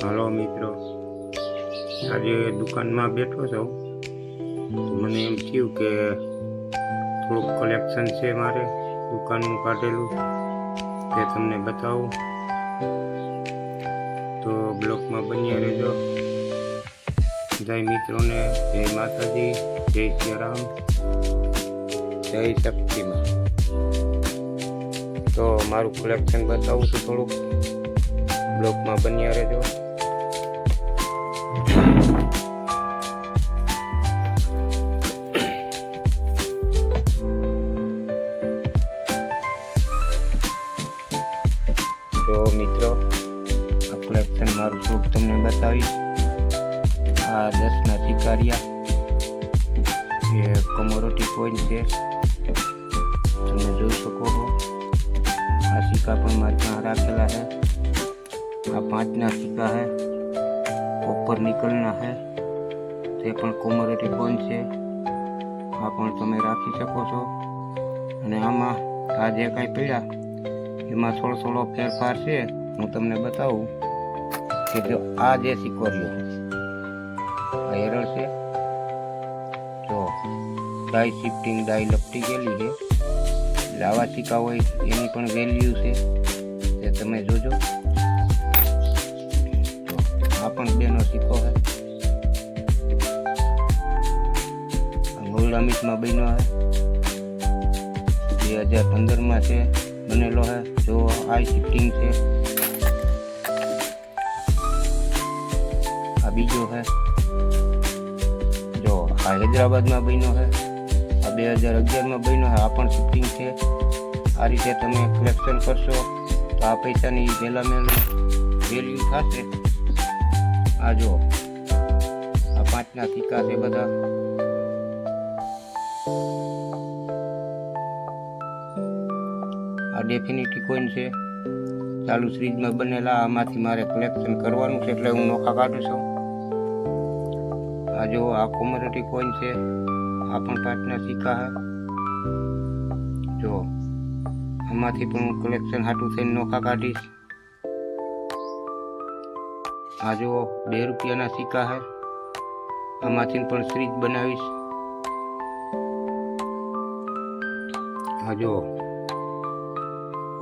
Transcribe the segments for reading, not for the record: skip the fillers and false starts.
હાલો મિત્રો, આજે દુકાનમાં બેઠો છું. મને એમ થયું કે થોડુંક કલેક્શન છે મારે દુકાનનું કાઢેલું, તે તમને બતાવું. તો બ્લોગમાં બન્યા રહેજો. જય મિત્રોને જય માતાજી, જય શ્રી રામ, જય શક્તિમાં. તો મારું કલેક્શન બતાવું છું, થોડુંક બ્લોગમાં બન્યા રહેજો. તો મિત્રો, આ કલેક્શન મારું થોડુંક તમને બતાવીશ. આ 10ના શિકારિયા એ કમોરોટી કોઈન છે, તમે જોઈ શકો છો. આ સિક્કા પણ મારી પાસે રાખેલા છે. આ 5ના સિક્કા है, ऊपर निकलना है, તે પણ કોમોરોટી કોઈન છે. આ પણ તમે રાખી શકો છો. અને આમાં આ જે કાંઈ પડ્યા એમાં થોડો ફેરફાર છે. હું તમને બતાવું કે જો આ જે સિક્કો રહ્યો આ એરળ છે, જો ડાય શિફ્ટિંગ ડાય લપટી ગયેલી છે. એટલે આવા સિક્કા હોય એની પણ વેલ્યુ છે, તે તમે જોજો. આ પણ 2નો સિક્કો છે. ગોલ્ડ અમિતમાં બન્યો છે, 2015માં છે બનેલો છે. જો આ શિફ્ટિંગ છે. આ બીજો છે, જો આ હૈદરાબાદમાં બન્યો છે. આ 2011માં બન્યો છે. આ પણ શિફ્ટિંગ છે. આ રીતે તમે કલેક્શન કરશો તો આ પૈસાની પહેલાં વેલ્યુ થશે. આ જો આ 5ના સિક્કા છે બધા. આ ડેફિનેટલી કોઈન છે, ચાલુ સિરીઝમાં બનેલા. આમાંથી મારે કલેક્શન કરવાનું છે એટલે હું નોખા કાઢું છું. આ જો આ કોમોડિટી કોઈન છે. આ પણ 5ના સિક્કા છે. જો આમાંથી પણ હું કલેક્શન હાટું થઈને નોખા કાઢીશ. આ જો 2 રૂપિયાના સિક્કા છે. આમાંથી પણ સિરીઝ બનાવીશ. આ જો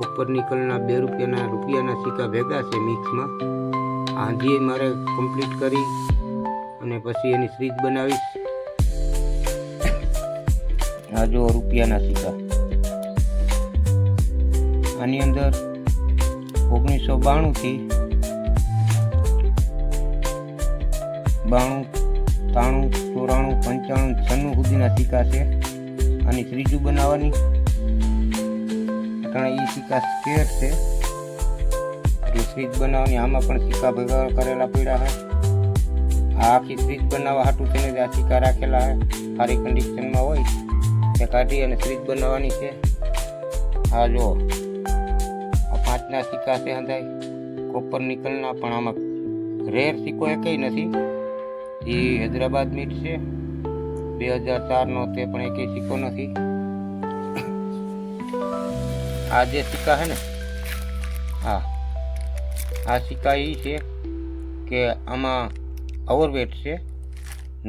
ઉપર નીકળના 2 રૂપિયાના સિક્કા ભેગા છે મિક્સમાં. આજી મારે કમ્પ્લીટ કરી અને પછી એની સિરીઝ બનાવીશ. આ જો રૂપિયાના સિક્કા. આની અંદર 1992 થી 92, 93, 94, 95, 96 સુધીના સિક્કા છે. આની ત્રીજું બનાવવાની. એ સિક્કા સ્કેર છે એટલે ફ્રીજ બનાવવાની. આમાં પણ સિક્કા ભેગા કરેલા પડ્યા છે. આ આખી ફ્રીજ બનાવવા હાટું થઈને જ આ સિક્કા રાખેલા છે. સારી કન્ડિશનમાં હોય તે કાઢી અને ફ્રીજ બનાવવાની છે. આ જો આ 5ના સિક્કા છે. હંધાય કોપર નિકલના. પણ આમાં રેર સિક્કો એકેય નથી. એ હૈદરાબાદ મીટ છે 2004નો. તે પણ એકેય સિક્કો નથી. આ જે સિક્કા છે ને, આ સિક્કા એ છે કે આમાં ઓવરવેટ છે.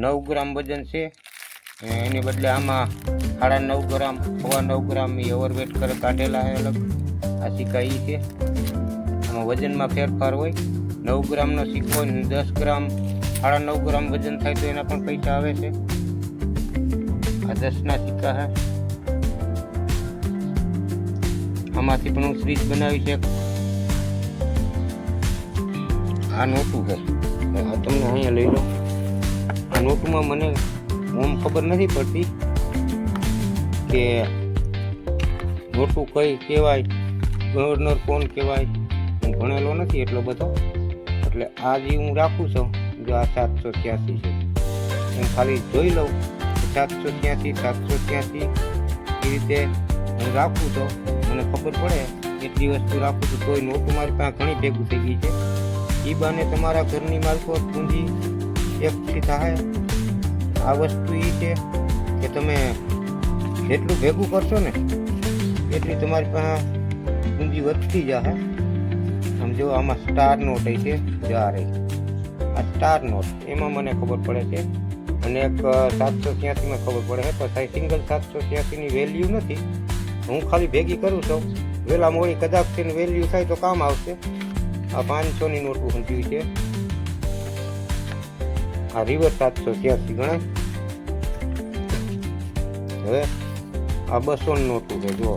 9 ગ્રામ વજન છે. એની બદલે આમાં 9.5 ગ્રામ 9.25 ગ્રામ એ ઓવરવેટ કાઢેલા છે અલગ. આ સિક્કા એ છે. આમાં વજનમાં ફેરફાર હોય. 9 ગ્રામનો સિક્કો હોય ને 10 ગ્રામ 9.5 ગ્રામ વજન થાય તો એના પણ પૈસા આવે છે. આ 10ના સિક્કા છે. આમાંથી પણ હું સિરીઝ બનાવી છે. આ નોટું છે, તમને અહીંયા લઈ લો. આ નોટુમાં મને ખબર નથી પડતી કે નોટું કઈ કહેવાય, ગવર્નર કોણ કહેવાય. હું ભણેલો નથી એટલો બધો, એટલે આ જે હું રાખું છું. જો આ 783 છે. હું ખાલી જોઈ લઉં 783 એ રીતે હું રાખું છું. મને ખબર પડે એટલી વસ્તુ રાખું છું. કોઈ નોટું મારી પાસે ઘણી ભેગું થઈ ગઈ છે. એ બાને તમારા ઘરની માલકો પૂંજી એકઠી થાય. આ વસ્તુ એ છે કે તમે જેટલું ભેગું કરશો ને એટલી તમારી પાસે પૂંજી વધતી જશે. આમ જો આમાં સ્ટાર નોટ છે, 4 આ સ્ટાર નોટ એમાં મને ખબર પડે છે, અને એક 786માં ખબર પડે છે. પણ સિંગલ 786ની વેલ્યુ નથી, હું ખાલી ભેગી કરું છું. વહેલા મોડી કદાચ તેની વેલ્યુ થાય તો કામ આવશે. આ 500ની નોટું સમજ્યું છે. આ રિવર્સ 786 ગણાય. હવે આ 200ની નોટું છે. જુઓ,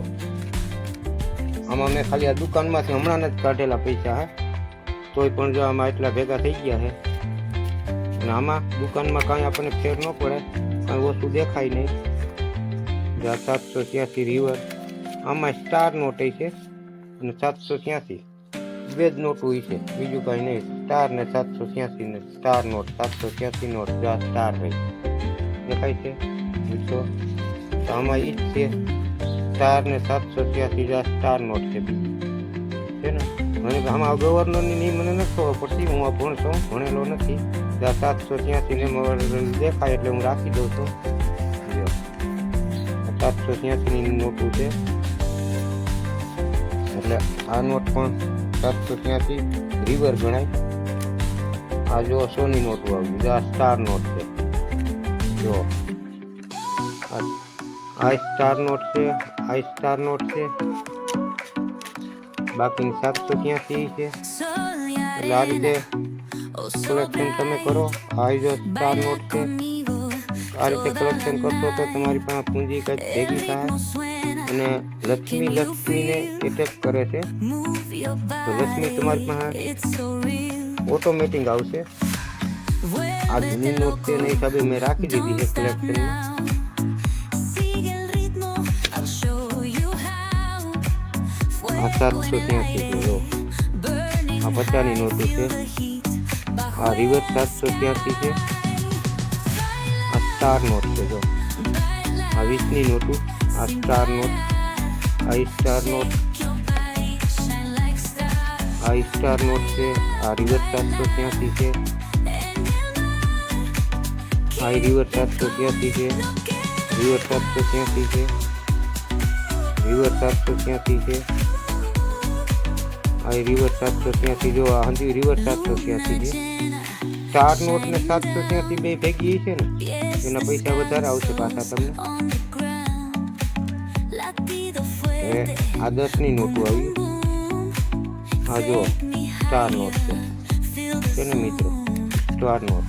આમાં મેં ખાલી આ દુકાનમાંથી હમણાં જ કાઢેલા પૈસા હે, તોય પણ જો આમાં એટલા ભેગા થઈ ગયા છે. અને આમાં દુકાનમાં કાંઈ આપણને ફેર ન પડે, કાંઈ વસ્તુ દેખાય નહીં. 786 રિવર્સ, આમાં સ્ટાર નોટ છે અને 786 બે જ નોટ હોય છે, બીજું કાંઈ નહીં. સ્ટાર ને 786 ને સ્ટાર નોટ, 786 નોટ સ્ટાર રહી દેખાય છે મિત્રો. તો આમાં ઈ જ છે, સ્ટાર ને 786 સ્ટાર નોટ છે ને. મને આમાં ગવર્નરની નહીં મને નથી ખબર પડતી, હું આ ભણતો ભણેલો નથી. 786 ને દેખાય એટલે હું રાખી દઉં છું. 786ની નોટું છે, એટલે આ નોટ પણ 786 રિવર ગણાય. આ જો 100ની નોટું આવ્યું, આ સ્ટાર નોટ છે. જો આ સ્ટાર નોટ છે, આ સ્ટાર નોટ છે, બાકીની 786 છે. એટલે આ રીતે કલેક્શન તમે કરો. આ જો સ્ટાર નોટ છે, આ રીતે કલેક્શન કરશો તો તમારી પાસે પૂંજી કંઈક ભેગી થાય. અને લક્ષ્મીને એટેક કરે છે, તો લક્ષ્મી તમારી પાસે ઓટોમેટિક આવશે. આ જૂની નોટ છે એના હિસાબે મેં રાખી દીધી છે કલેક્શનમાં. આ 786 જો આ 50ની નોટું છે. આ રિવર્સ 786 છે. આ સ્ટાર નોટ છે. જો આ 20ની નોટું, આ સ્ટાર નોટ, આ સ્ટાર નોટ, આ સ્ટાર નોટ છે. આ રિવર્સ 786 છે. આ રિવર્સ 786 છે. રિવર્સ 786 છે. રિવર્સ 786 છે. આ રિવર્સ 786 જો આ હજી રિવર્સ 786 છે. સ્ટાર નોટ ને 786 બે ભેગી છે ને, એના પૈસા વધારે આવશે પાછા તમને. આ 10ની નોટું આવી. આ જો સ્ટાર નોટ છે ને મિત્રો, સ્ટાર નોટ.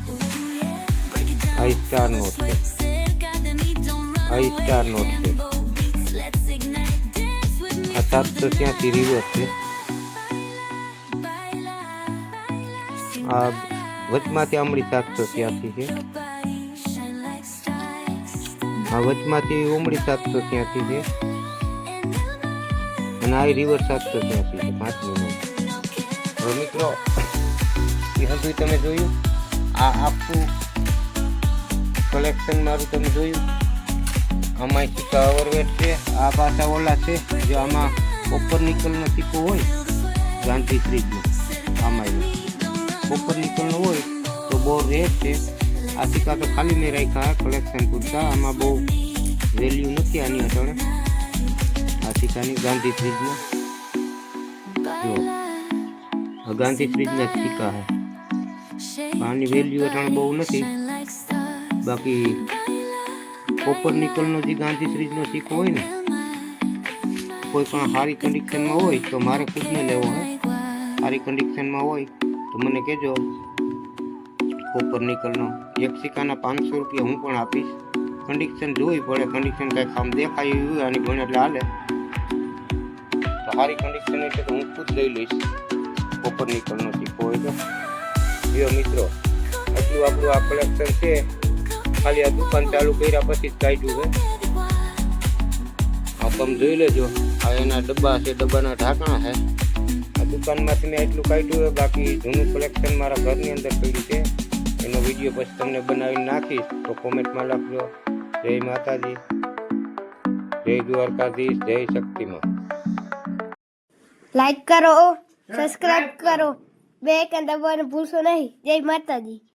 આ સ્ટાર નોટ છે. આ સ્ટાર નોટ છે. આ 786 રિવર્સ છે. આ વચમાંથી આમળી 786 છે. આ વચમાંથી ઉમળી 786 છે. અને આ રિવર્સ 786 છે. 5ની નોટ. હવે મિત્રો એ હજુ તમે જોયું, આ આખું કલેક્શન મારું તમે જોયું. આમાં સિક્કા ઓવરવેટ છે. આ પાછા ઓલા છે, જો આમાં કોપર નિકલનો સિક્કો હોય ગાંધી શ્રીજનો, આમાં કોપર નિકલનો હોય તો બહુ રેટ છે. આ સિક્કા તો ખાલી મેં રાખ્યા કલેક્શન પૂરતા, આમાં બહુ વેલ્યુ નથી આની અટાણે. આ સિક્કાની ગાંધી શ્રીજનો જો ગાંધી શ્રીજના સિક્કા છે. આની વેલ્યુ અટાણે બહુ નથી. બાકી કોપર નિકલનો જે ગાંધી શ્રીજનો સિક્કો હોય ને, કોઈ પણ સારી કન્ડિશનમાં હોય તો મારે ખુદને લેવો હોય. સારી કન્ડિશનમાં હોય તો મને કહેજો. કોપર નિકલનો એક સિક્કાના 500 રૂપિયા હું પણ આપીશ. કન્ડિશન જોવી પડે, કન્ડિશન કાંઈક આમ દેખાય એવી હોય આની ભણ એટલે હાલે. તો સારી કન્ડિશન એટલે તો હું ખુદ લઈ લઈશ. કોપર નિકલનો સિક્કો હોય તો. જો મિત્રો એટલું આપણું આ કલેક્શન છે. ખાલી આ દુકાન ચાલુ કર્યા પછી જ કાઢ્યું છે. આ તમે જોઈ લેજો. આ એના ડબ્બા છે, ડબ્બાના ઢાંકણા છે. આ દુકાનમાંથી મેં એટલું કાઢ્યું છે. બાકી જૂનું કલેક્શન મારા ઘરની અંદર પડ્યું છે. એનો વિડીયો પછી તમને બનાવીને નાખીશ તો કોમેન્ટમાં લખજો. જય માતાજી, જય દ્વારકાધીશ, જય શક્તિમાં. લાઈક કરો, સબસ્ક્રાઇબ કરો, બે આઇકન દબાવવાનું ભૂલશો નહીં. જય માતાજી.